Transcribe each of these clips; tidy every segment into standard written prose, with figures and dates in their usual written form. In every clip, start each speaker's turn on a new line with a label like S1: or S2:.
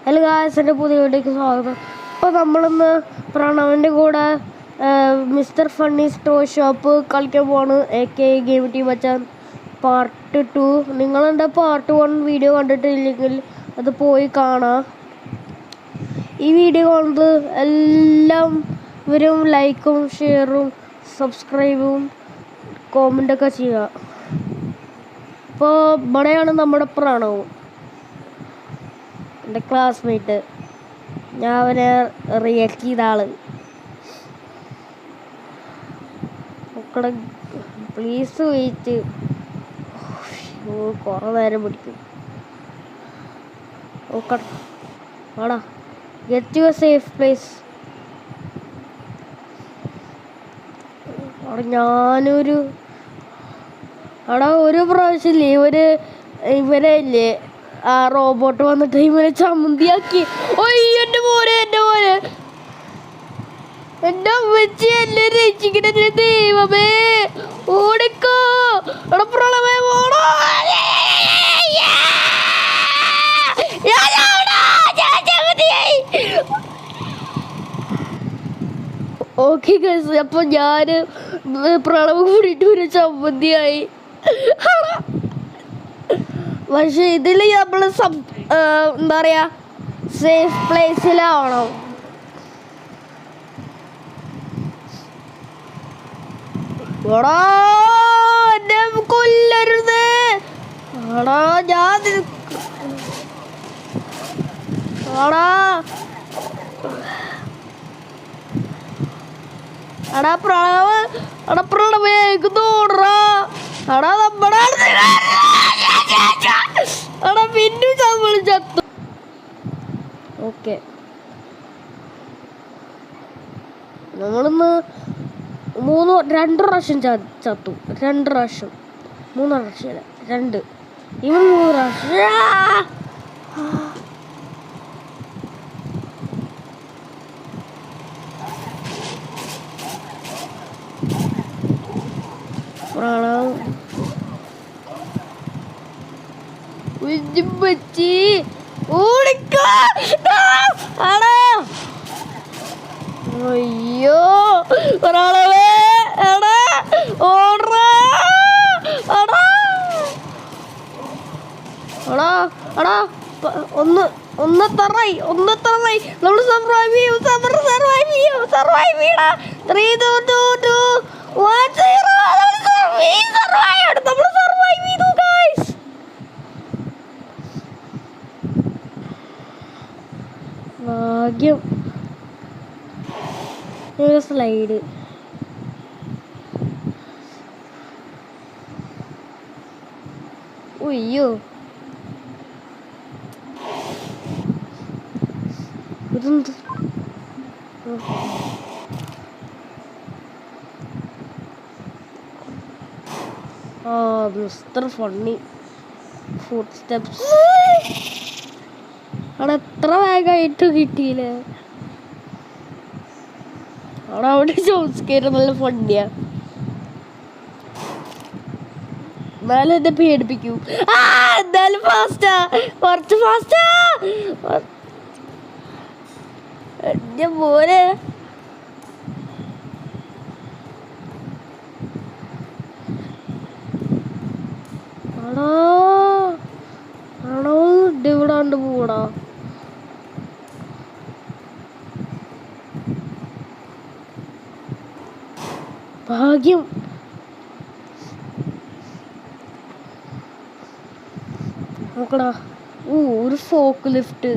S1: Hello guys, എൻ്റെ പുതിയ വീഡിയോയ്ക്ക് സ്വാഗതം. അപ്പോൾ നമ്മളിന്ന് പ്രണവിൻ്റെ കൂടെ മിസ്റ്റർ ഫണ്ണി സ്റ്റോർ ഷോപ്പ് കളിക്കാൻ പോവാണ്. AK ഗെയിം ടീം മച്ചാൻ പാർട്ട് 2. നിങ്ങളെൻ്റെ പാർട്ട് 1 വീഡിയോ കണ്ടിട്ടില്ലെങ്കിൽ അത് പോയി കാണാം. ഈ വീഡിയോ കാണുന്നത് എല്ലാവരും ലൈക്കും ഷെയറും സബ്സ്ക്രൈബും കോമൻ്റൊക്കെ ചെയ്യുക. അപ്പോൾ ഇവിടെയാണ് നമ്മുടെ പ്രണവ്, എൻ്റെ ക്ലാസ്മേറ്റ്. ഞാൻ അവനെ റിയാക്ട് ചെയ്ത ആള്. മക്കളെ പ്ലീസ് വെയിറ്റ്. കുറേ നേരം പിടിക്കും. നോക്കണം ആടാ, get to a safe place. അവിടെ ഞാനൊരു ഒരു പ്രാവശ്യമില്ലേ ഇവരെ ഇല്ലേ ആ റോബോട്ട് വന്നിട്ട് ഇവനെ ചമ്മന്തിയാക്കി. എൻ്റെ മോനെ എൻ്റെ അമ്മച്ചി എന്നെ രക്ഷിക്കണ ദൈവമേ, ഓടിക്കോ അവിടെ പ്രളവേ പോണോ. ഓക്കെ ഗൈസ്, അപ്പൊ ഞാന് പ്രളവ് കൂടിയിട്ട് ഒരു ചമ്മന്തിയായി. പക്ഷെ ഇതിൽ നമ്മൾ എന്താ പറയാ, സേഫ് പ്ലേസിലാവണം. എന്നെ കൊല്ലരുത്. ഞാൻ പ്രണവേക്കുതോടാ നമ്മുടെ പിന്നും നമ്മൾ ചത്തു. ഓക്കെ, നമ്മളിന്ന് 2 പ്രാവശ്യം ചത്തു. 2 പ്രാവശ്യം, 3 പ്രാവശ്യം, 2 ഇവൻ 3 പ്രാവശ്യം. പറ്റി ഓടിക്കോ. അയ്യോ ഒരാളെ ഒന്ന് തറായി നമ്മൾ സർവൈവ് ചെയ്യും. 3 2 2 1 0. നമ്മൾ സർവൈവ് ചെയ്തു ഗൈസ്. ഭാഗ്യം. സ്ലൈഡ് ഉയ്യോ, ഇതെന്ത്? Mister funny food steps. അവിടെ എത്ര വേഗമായിട്ട് കിട്ടിയില്ലേ. അവിടെ ജോസ്കേര് നല്ല ഫണ്ടിയാ. എന്നാലും എന്നെ പേടിപ്പിക്കൂ. എന്തായാലും ഫാസ്റ്റാ, കുറച്ച് ഫാസ്റ്റാ. എന്റെ മോനെ ഇവിടാണ്ട് പോടാ. ഭാഗ്യം. നോക്കടാ, ഒരു ഫോക്ക് ലിഫ്റ്റ്.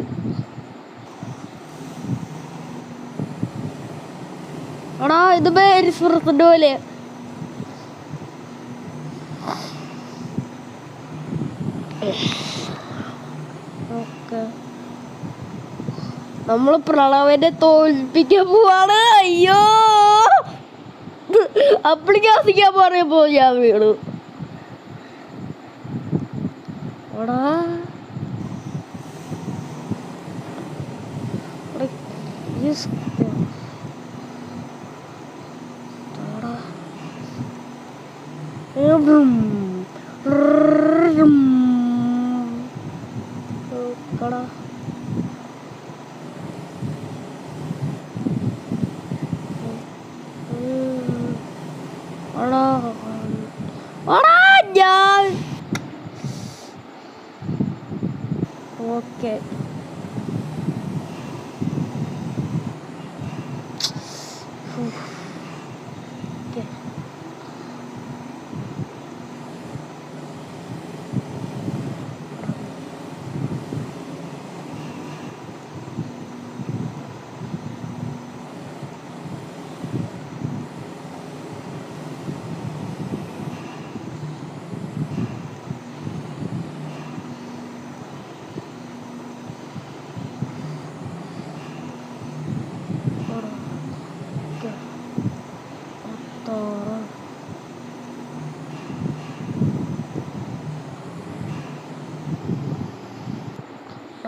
S1: ഇത് ബേരിസ്പുറത്തിന്റെ പോലെ. നമ്മള് പ്രണവനെ തോൽപ്പിക്കാൻ പോവാണ്. അയ്യോ, അപ്ലിക്കാസിക്കാൻ പറയുമ്പോ ഞാൻ വീണു.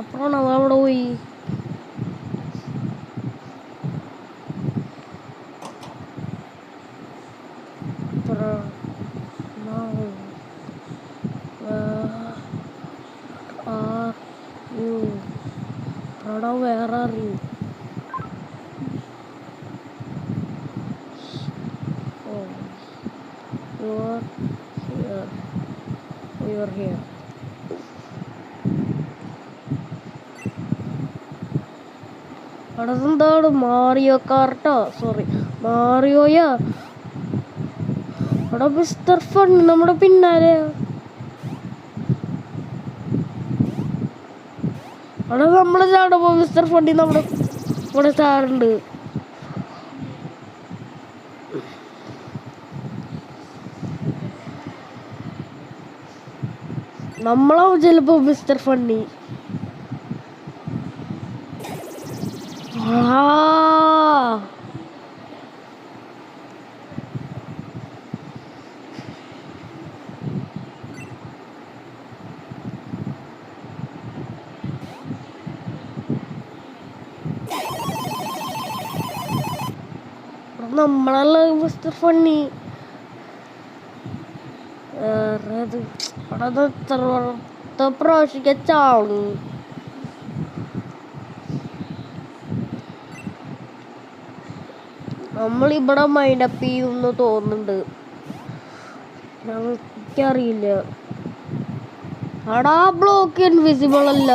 S1: അപ്പോഴാണ് അവിടെ പോയി. Where are you? Oh, you're here. You're here. അതെന്താണ് മാറിയോ കാർട്ടോ? സോറി, മാറിയോയാ. അവിടെ മിസ്റ്റർ ഫൺ നമ്മുടെ പിന്നാലെ. അവിടെ നമ്മളെ ചാടുമ്പോ മിസ്റ്റർ ഫണ്ണി നമ്മുടെ ഇവിടെ ചാടുണ്ട്. നമ്മളാവും ചിലപ്പോ മിസ്റ്റർ ഫണ്ണി. നമ്മളല്ല മിസ്റ്റർ ഫണ്ണി. അവിടെ എത്ര പ്രാവശ്യം ചാവും. നമ്മളിവിടെ മൈൻഡപ്പ് ചെയ്യുമെന്ന് തോന്നുന്നുണ്ട്. എനിക്കറിയില്ല. അവിടെ ആ ബ്ലോക്ക് ഇൻവിസിബിൾ അല്ല.